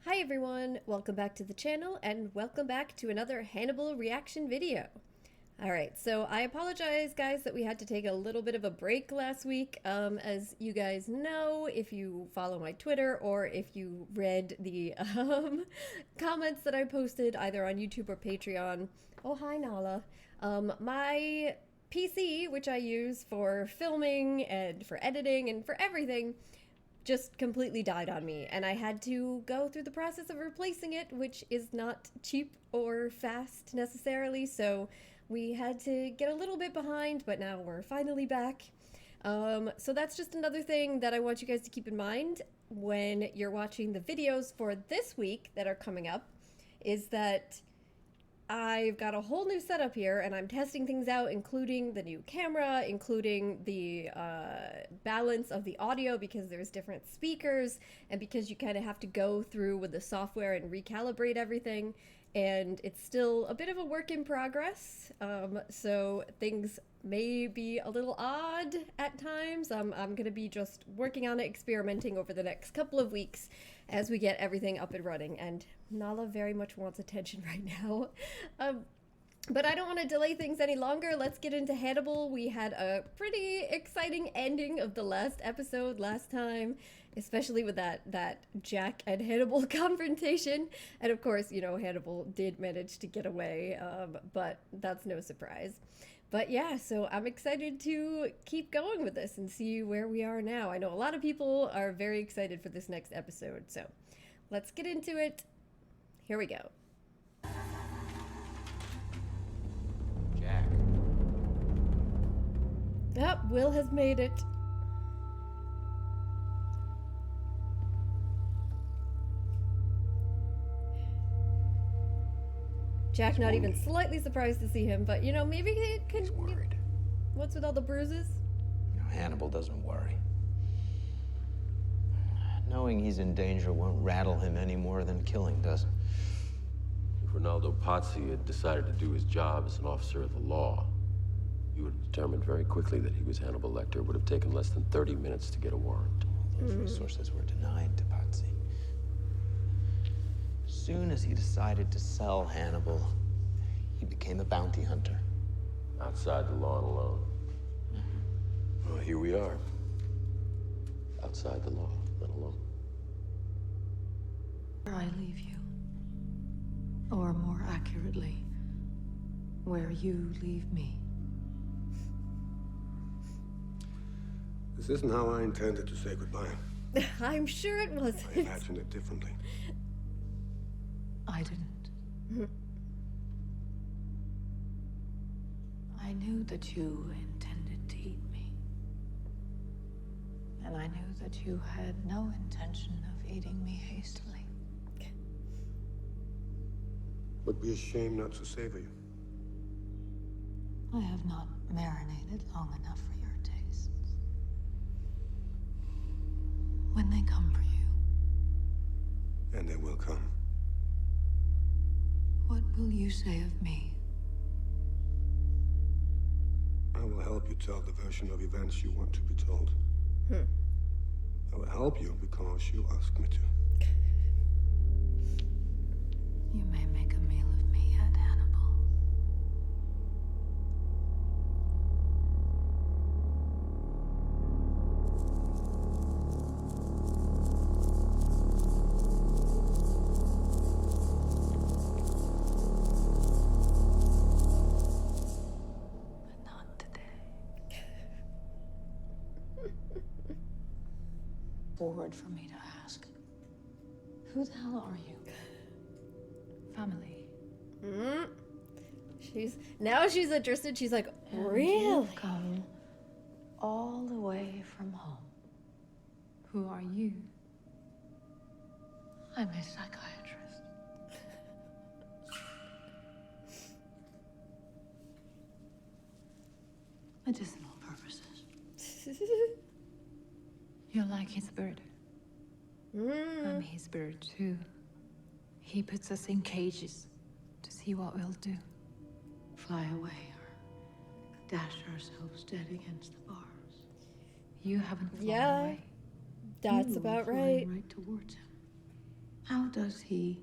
Hi everyone, welcome back to the channel and welcome back to another Hannibal reaction video. Alright, so I apologize guys that we had to take a little bit of a break last week. As you guys know, if you follow my Twitter or if you read the comments that I posted either on YouTube or Patreon. Oh, hi Nala. My PC, which I use for filming and for editing and for everything, just completely died on me, and I had to go through the process of replacing it, which is not cheap or fast necessarily, so we had to get a little bit behind, but now we're finally back. So that's just another thing that I want you guys to keep in mind when you're watching the videos for this week that are coming up, is that I've got a whole new setup here and I'm testing things out, including the new camera, including the balance of the audio, because there's different speakers and because you kind of have to go through with the software and recalibrate everything. And it's still a bit of a work in progress, so things may be a little odd at times. I'm going to be just working on it, experimenting over the next couple of weeks as we get everything up and running. And Nala very much wants attention right now. But I don't want to delay things any longer. Let's get into Hannibal. We had a pretty exciting ending of the last episode last time, especially with that Jack and Hannibal confrontation. And of course, you know, Hannibal did manage to get away, but that's no surprise. But yeah, so I'm excited to keep going with this and see where we are now. I know a lot of people are very excited for this next episode, so let's get into it. Here we go. Jack. Yep, Will has made it. Jack not even slightly surprised to see him, but you know, maybe it could. He's worried. What's with all the bruises? You know, Hannibal doesn't worry. Knowing he's in danger won't rattle him any more than killing does. If Ronaldo Pazzi had decided to do his job as an officer of the law, he would have determined very quickly that he was Hannibal Lecter. It would have taken less than 30 minutes to get a warrant. Those resources were denied to Pazzi. As soon as he decided to sell Hannibal, he became a bounty hunter. Outside the law and alone. Well, here we are. Outside the law and alone. Where I leave you. Or more accurately, where you leave me. This isn't how I intended to say goodbye. I'm sure it was. I imagined it differently. I didn't. I knew that you intended to eat me. And I knew that you had no intention of eating me hastily. Would be a shame not to savor you. I have not marinated long enough for your tastes. When they come for you, And they will come. what will you say of me? I will help you tell the version of events you want to be told. I will help you because you asked me to. You may make a meal of me yet, Hannibal. But not today. Forward for me to ask. Who the hell are you? Family. She's interested. She's like, And really? you've come all the way from home. Who are you? I'm a psychiatrist. Medicinal purposes. You're like his bird. I'm his bird too. He puts us in cages to see what we'll do. Fly away or dash ourselves dead against the bars. You haven't flown Yeah, away. that's You were about flying right. right towards him. How does he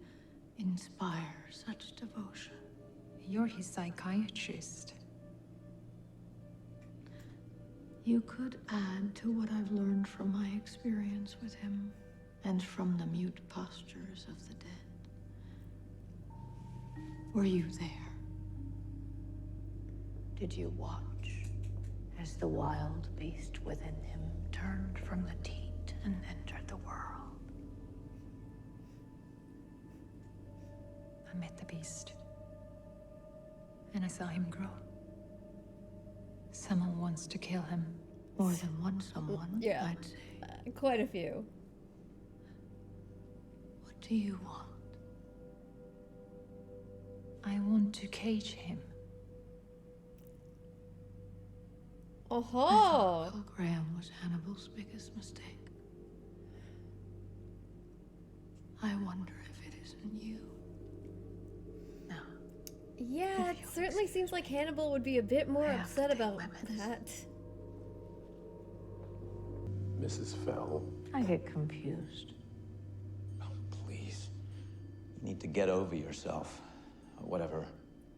inspire such devotion? You're his psychiatrist. You could add to what I've learned from my experience with him and from the mute postures of the dead. Were you there? Did you watch as the wild beast within him turned from the teat and entered the world? I met the beast, and I saw him grow. Someone wants to kill him. More than one someone, Yeah. I'd say. Quite a few. What do you want? I want to cage him. I Oh, thought Will Graham was Hannibal's biggest mistake. I wonder if it isn't you. Now, yeah, it certainly seems like Hannibal would be a bit more I have upset to take about women's. that. Mrs. Fell. I get confused. Oh, please. You need to get over yourself. Whatever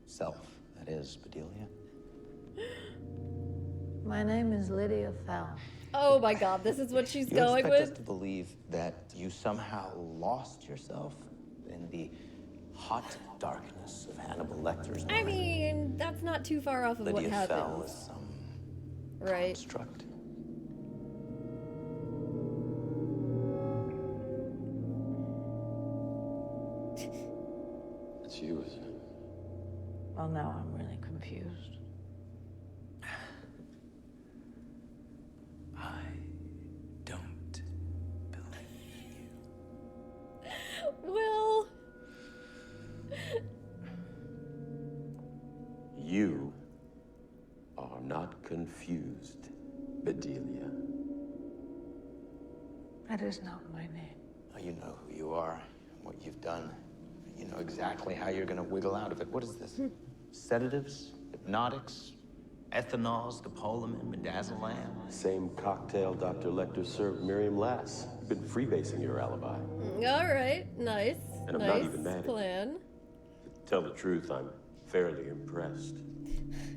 self that is, Bedelia. My name is Lydia Fell. Oh my god, this is what she's You going expect us with? to believe that you somehow lost yourself in the hot darkness of Hannibal Lecter's I mind? mean, that's not too far off of Lydia what Fell happened. is some Right. construct. It's you, isn't it? Well, now I'm really confused. I don't believe you. Will. You are not confused, Bedelia. That is not my name. Oh, you know who you are, what you've done. You know exactly how you're gonna wiggle out of it. What is this? Sedatives? Hypnotics? Ethanols, scopolamine, midazolam? Same cocktail Dr. Lecter served Miriam Lass. You've been freebasing your alibi. Alright, nice. And I'm nice not even mad at you. plan. To tell the truth, I'm fairly impressed.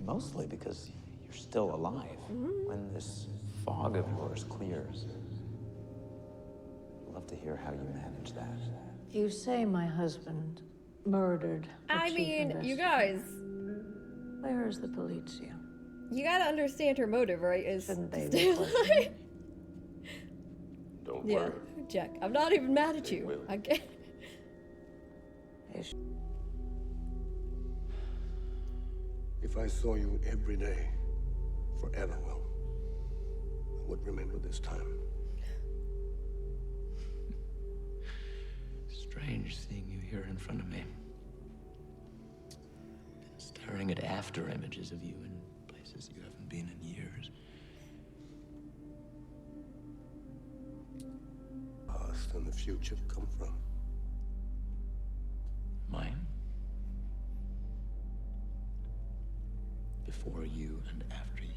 Mostly because you're still alive when this fog of yours clears. I'd love to hear how you manage that. You say my husband murdered the I chief mean, you investigator. guys, Where is the Polizia? you gotta understand her motive, right? Is Shouldn't to they stay be questioning? alive. Don't Yeah, worry. Jack, I'm not even mad at They you. will. I get. If I saw you every day, forever, Will, I would remember this time. Strange seeing you here in front of me. Been staring at after images of you in places you haven't been in years. Past and the future come from. Mine? Before you and after you.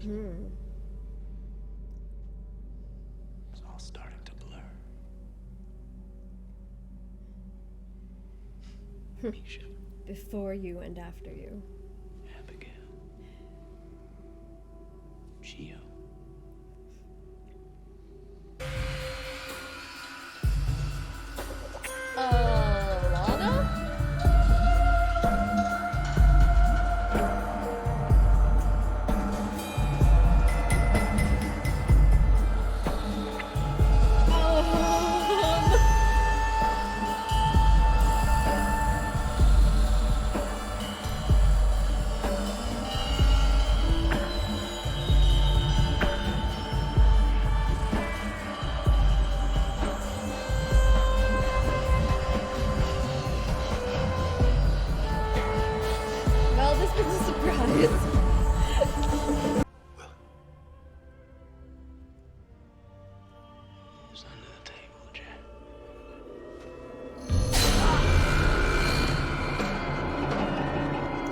Yours. It's all starting to blur. Misha, Before you and after you. Abigail, Chiyoh. Alana? Well, this was a surprise. It's under the table, Jack.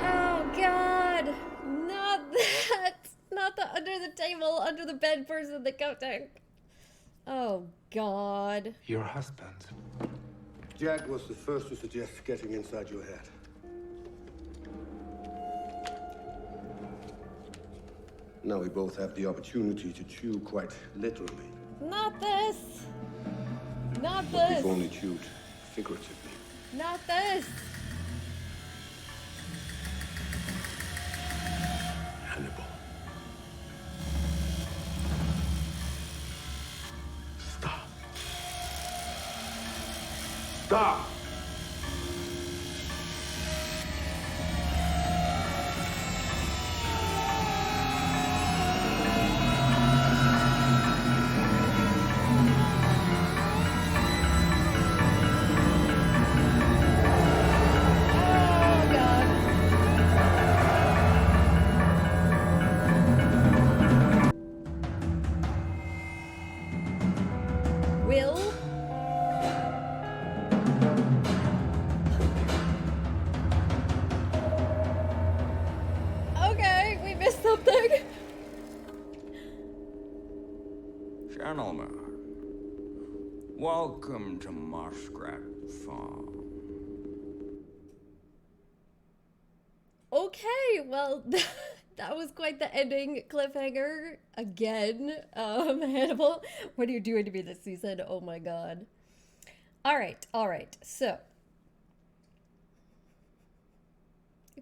Oh god! Not that! Not the under the table, under the bed person, the coat tank. Oh, God. Your husband. Jack was the first to suggest getting inside your head. Now we both have the opportunity to chew quite literally. Not this. Not But this. we've only chewed figuratively. Not this. Hannibal. Stop. Stop! Oh, God. Will? Okay, we missed something. Gentlemen, welcome to Muskrat Farm. Okay, well, that was quite the ending cliffhanger again. Hannibal, what are you doing to me this season? Oh my God. All right. So,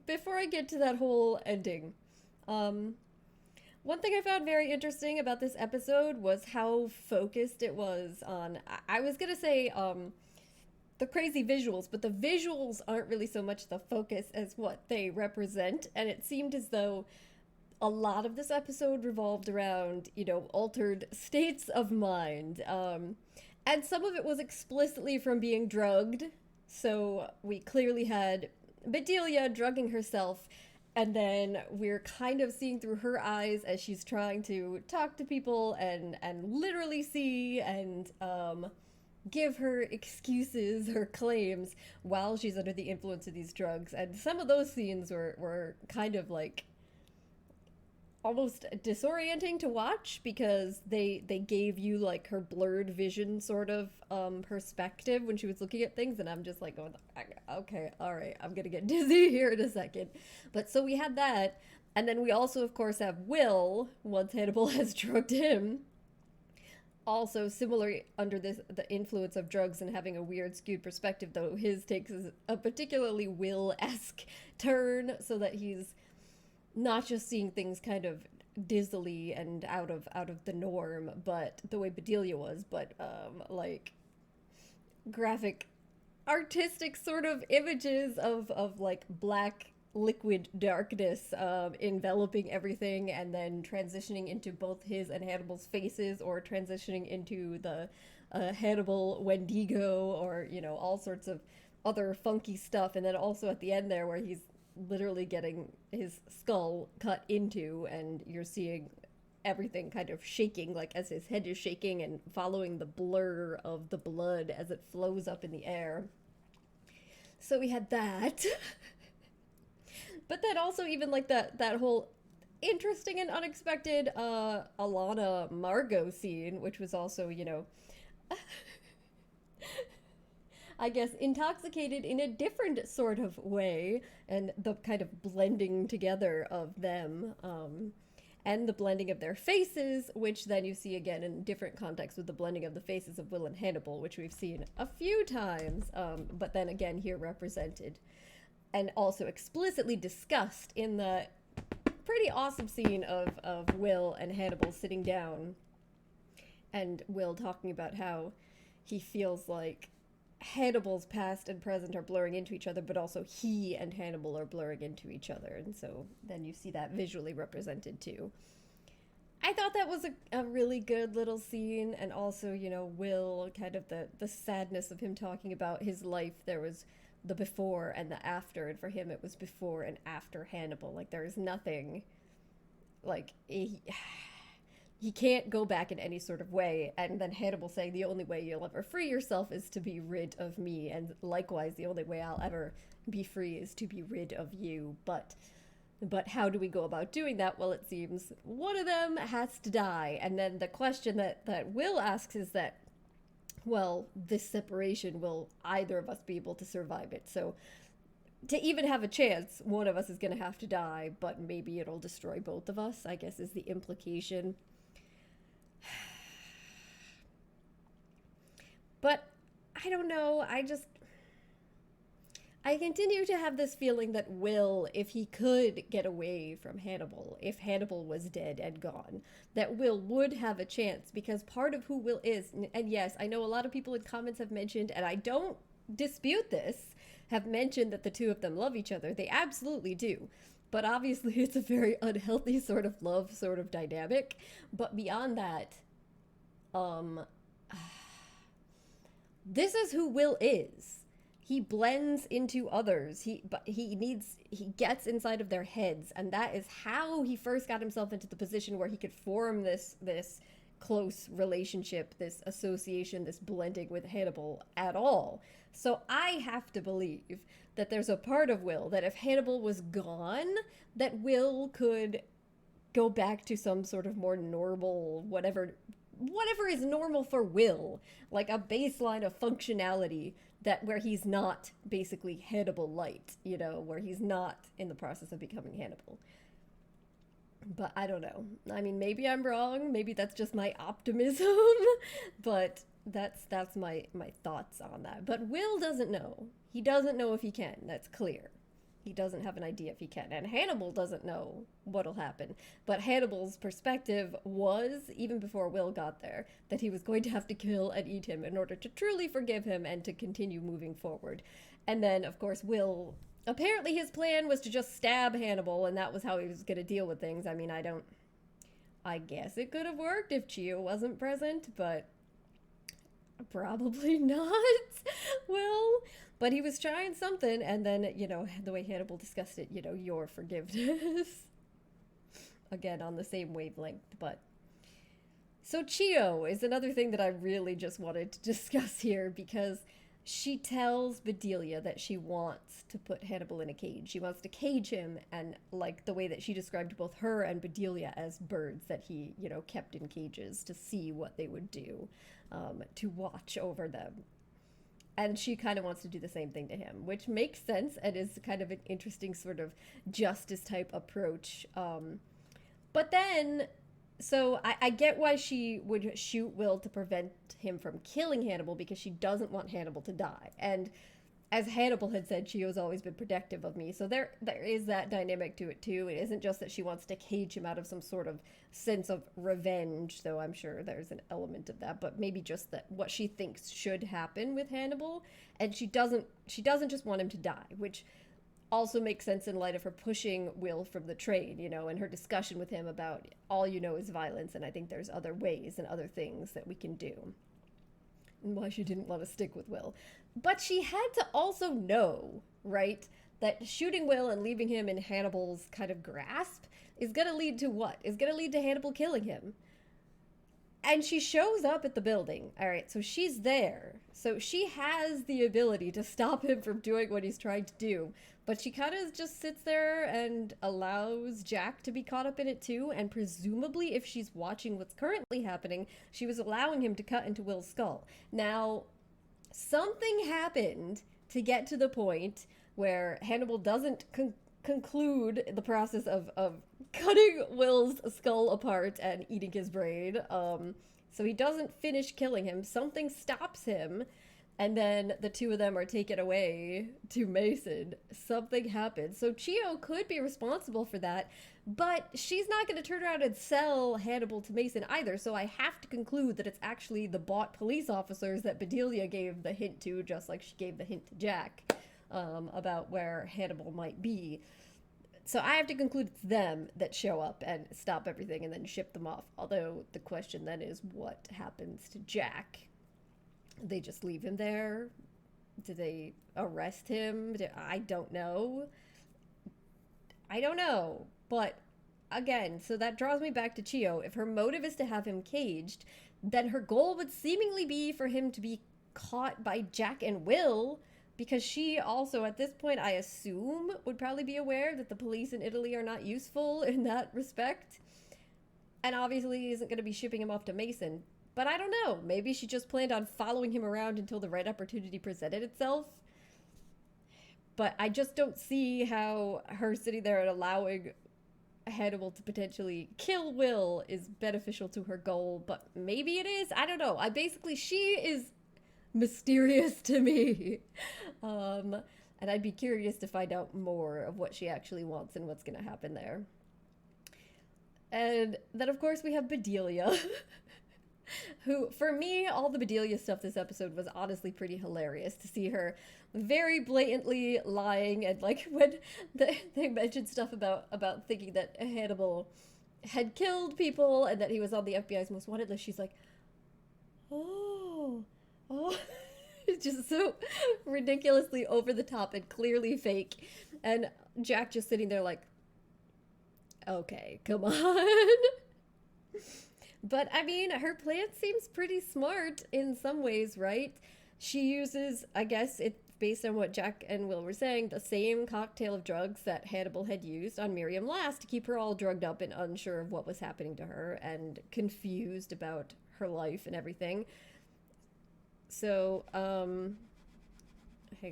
before I get to that whole ending, one thing I found very interesting about this episode was how focused it was on, I was gonna say, the crazy visuals, but the visuals aren't really so much the focus as what they represent. And it seemed as though a lot of this episode revolved around, you know, altered states of mind. And some of it was explicitly from being drugged. So we clearly had Bedelia drugging herself, and then we're kind of seeing through her eyes as she's trying to talk to people and literally see and give her excuses, her claims, while she's under the influence of these drugs. And some of those scenes were kind of like almost disorienting to watch, because they gave you like her blurred vision sort of perspective when she was looking at things, and I'm just like going, okay, all right, I'm gonna get dizzy here in a second. But so we had that, and then we also of course have Will, once Hannibal has drugged him, also similar under the influence of drugs and having a weird skewed perspective, though his takes a particularly Will-esque turn, so that he's not just seeing things kind of dizzily and out of the norm, but the way Bedelia was, but like graphic artistic sort of images of like black liquid darkness enveloping everything, and then transitioning into both his and Hannibal's faces, or transitioning into the Hannibal Wendigo, or, you know, all sorts of other funky stuff. And then also at the end there, where he's literally getting his skull cut into, and you're seeing everything kind of shaking, like as his head is shaking, and following the blur of the blood as it flows up in the air. So we had that. But then also even like that whole interesting and unexpected Alana Margot scene, which was also, you know, I guess intoxicated in a different sort of way, and the kind of blending together of them, and the blending of their faces, which then you see again in different contexts with the blending of the faces of Will and Hannibal, which we've seen a few times, but then again here represented and also explicitly discussed in the pretty awesome scene of Will and Hannibal sitting down, and Will talking about how he feels like Hannibal's past and present are blurring into each other, but also he and Hannibal are blurring into each other. And so then you see that visually represented too. I thought that was a really good little scene. And also, you know, Will, kind of the sadness of him talking about his life. There was the before and the after, and for him it was before and after Hannibal. Like, there is nothing, like, he can't go back in any sort of way. And then Hannibal saying the only way you'll ever free yourself is to be rid of me, and likewise the only way I'll ever be free is to be rid of you. But But how do we go about doing that? Well, it seems one of them has to die. And then the question that Will asks is that, well, this separation, will either of us be able to survive it? So to even have a chance, one of us is going to have to die, but maybe it'll destroy both of us, I guess is the implication. But I don't know, I continue to have this feeling that Will, if he could get away from Hannibal, if Hannibal was dead and gone, that Will would have a chance, because part of who Will is, and yes, I know a lot of people in comments have mentioned, and I don't dispute this, have mentioned that the two of them love each other. They absolutely do. But obviously it's a very unhealthy sort of love sort of dynamic. But beyond that, this is who Will is. He blends into others. He gets inside of their heads, and that is how he first got himself into the position where he could form this close relationship, this association, this blending with Hannibal at all. So I have to believe that there's a part of Will that if Hannibal was gone, that Will could go back to some sort of more normal, whatever is normal for Will, like a baseline of functionality, that where he's not basically Hannibal light, you know, where he's not in the process of becoming Hannibal. But I don't know. I mean, maybe I'm wrong. Maybe that's just my optimism, but that's my thoughts on that. But Will doesn't know. He doesn't know if he can. That's clear. He doesn't have an idea if he can. And Hannibal doesn't know what'll happen. But Hannibal's perspective was, even before Will got there, that he was going to have to kill and eat him in order to truly forgive him and to continue moving forward. And then, of course, Will, apparently his plan was to just stab Hannibal, and that was how he was going to deal with things. I mean, I guess it could have worked if Chiyoh wasn't present, but probably not. Will. But he was trying something, and then, you know, the way Hannibal discussed it, you know, your forgiveness. Again, on the same wavelength, but... So Chiyoh is another thing that I really just wanted to discuss here, because she tells Bedelia that she wants to put Hannibal in a cage. She wants to cage him, and like the way that she described both her and Bedelia as birds that he, you know, kept in cages to see what they would do, to watch over them. And she kind of wants to do the same thing to him, which makes sense and is kind of an interesting sort of justice type approach. But then, so I get why she would shoot Will to prevent him from killing Hannibal, because she doesn't want Hannibal to die. And as Hannibal had said, Chiyoh's always been protective of me. So there is that dynamic to it too. It isn't just that she wants to cage him out of some sort of sense of revenge, though I'm sure there's an element of that, but maybe just that what she thinks should happen with Hannibal. And she doesn't just want him to die, which also makes sense in light of her pushing Will from the train, you know, and her discussion with him about all you know is violence, and I think there's other ways and other things that we can do. And why she didn't want to stick with Will. But she had to also know, right, that shooting Will and leaving him in Hannibal's kind of grasp is going to lead to what? Is going to lead to Hannibal killing him. And she shows up at the building. All right, so she's there. So she has the ability to stop him from doing what he's trying to do. But she kind of just sits there and allows Jack to be caught up in it too. And presumably, if she's watching what's currently happening, she was allowing him to cut into Will's skull. Now, something happened to get to the point where Hannibal doesn't conclude the process of cutting Will's skull apart and eating his brain. So he doesn't finish killing him. Something stops him, and then the two of them are taken away to Mason. Something happens. So Chiyoh could be responsible for that, but she's not going to turn around and sell Hannibal to Mason either. So I have to conclude that it's actually the bought police officers that Bedelia gave the hint to, just like she gave the hint to Jack about where Hannibal might be. So I have to conclude it's them that show up and stop everything and then ship them off. Although the question then is, what happens to Jack? They just leave him there? Do they arrest him? I don't know. I don't know. But again, so that draws me back to Chiyoh. If her motive is to have him caged, then her goal would seemingly be for him to be caught by Jack and Will, because she also, at this point, I assume, would probably be aware that the police in Italy are not useful in that respect. And obviously isn't going to be shipping him off to Mason. But I don't know. Maybe she just planned on following him around until the right opportunity presented itself. But I just don't see how her sitting there and allowing Hannibal to potentially kill Will is beneficial to her goal. But maybe it is. I don't know. She is mysterious to me. And I'd be curious to find out more of what she actually wants and what's going to happen there. And then, of course, we have Bedelia, who, for me, all the Bedelia stuff this episode was honestly pretty hilarious to see her very blatantly lying. And, like, when they mentioned stuff about thinking that Hannibal had killed people and that he was on the FBI's most wanted list, she's like, oh. It's just so ridiculously over the top and clearly fake. And Jack just sitting there like, okay, come on. But, I mean, her plan seems pretty smart in some ways, right? She uses, I guess it's based on what Jack and Will were saying, the same cocktail of drugs that Hannibal had used on Miriam last to keep her all drugged up and unsure of what was happening to her and confused about her life and everything. So, hang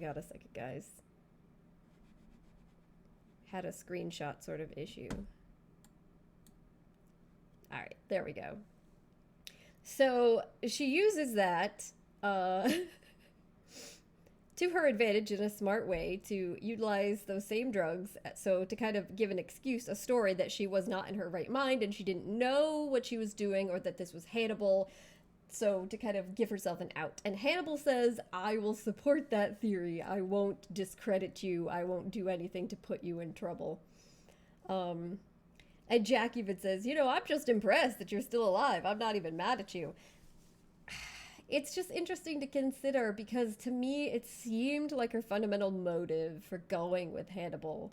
on a second, guys. Had a screenshot sort of issue. All right, there we go. So she uses that to her advantage in a smart way to utilize those same drugs. So to kind of give an excuse, a story that she was not in her right mind and she didn't know what she was doing or that this was Hannibal. So to kind of give herself an out. And Hannibal says, I will support that theory. I won't discredit you. I won't do anything to put you in trouble. And Jack even says, you know, I'm just impressed that you're still alive. I'm not even mad at you. It's just interesting to consider because to me, it seemed like her fundamental motive for going with Hannibal,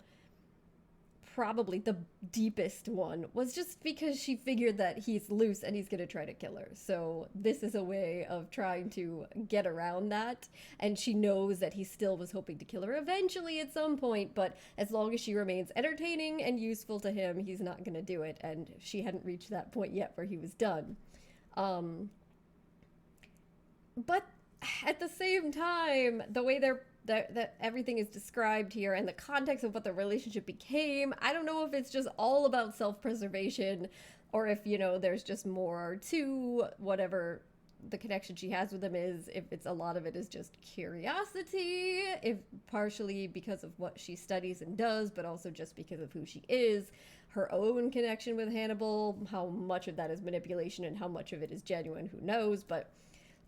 probably the deepest one, was just because she figured that he's loose and he's going to try to kill her. So this is a way of trying to get around that. And she knows that he still was hoping to kill her eventually at some point, but as long as she remains entertaining and useful to him, he's not going to do it. And she hadn't reached that point yet where he was done. But at the same time, the way that everything is described here and the context of what the relationship became, I don't know if it's just all about self-preservation or if, you know, there's just more to whatever the connection she has with him is, if it's a lot of it is just curiosity, if partially because of what she studies and does, but also just because of who she is, her own connection with Hannibal, how much of that is manipulation and how much of it is genuine, who knows, but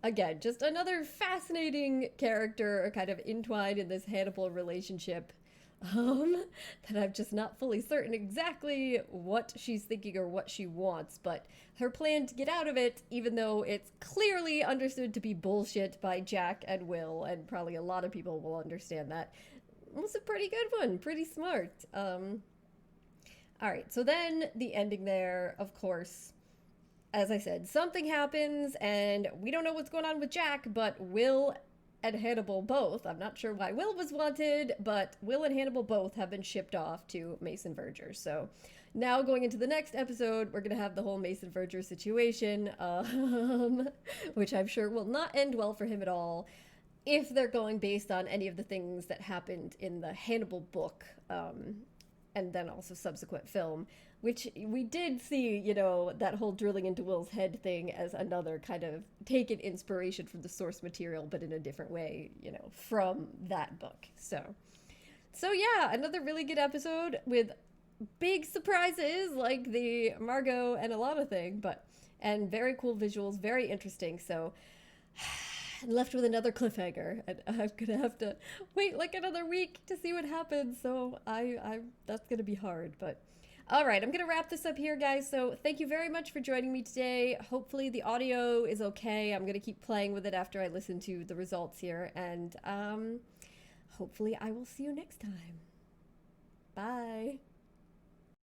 again, just another fascinating character kind of entwined in this Hannibal relationship that I'm just not fully certain exactly what she's thinking or what she wants, but her plan to get out of it, even though it's clearly understood to be bullshit by Jack and Will, and probably a lot of people will understand that, was a pretty good one, pretty smart. All right, so then the ending there, of course, as I said, something happens, and we don't know what's going on with Jack, but Will and Hannibal both, I'm not sure why Will was wanted, but Will and Hannibal both have been shipped off to Mason Verger. So now going into the next episode, we're going to have the whole Mason Verger situation, which I'm sure will not end well for him at all, if they're going based on any of the things that happened in the Hannibal book, and then also subsequent film, which we did see, you know, that whole drilling into Will's head thing as another kind of taken inspiration from the source material, but in a different way, you know, from that book. So yeah, another really good episode with big surprises like the Margot and Alana thing, and very cool visuals, very interesting. So left with another cliffhanger, and I'm gonna have to wait like another week to see what happens. So that's gonna be hard, but all right, I'm gonna wrap this up here, guys. So thank you very much for joining me today. Hopefully the audio is okay. I'm gonna keep playing with it after I listen to the results here, and hopefully I will see you next time. Bye.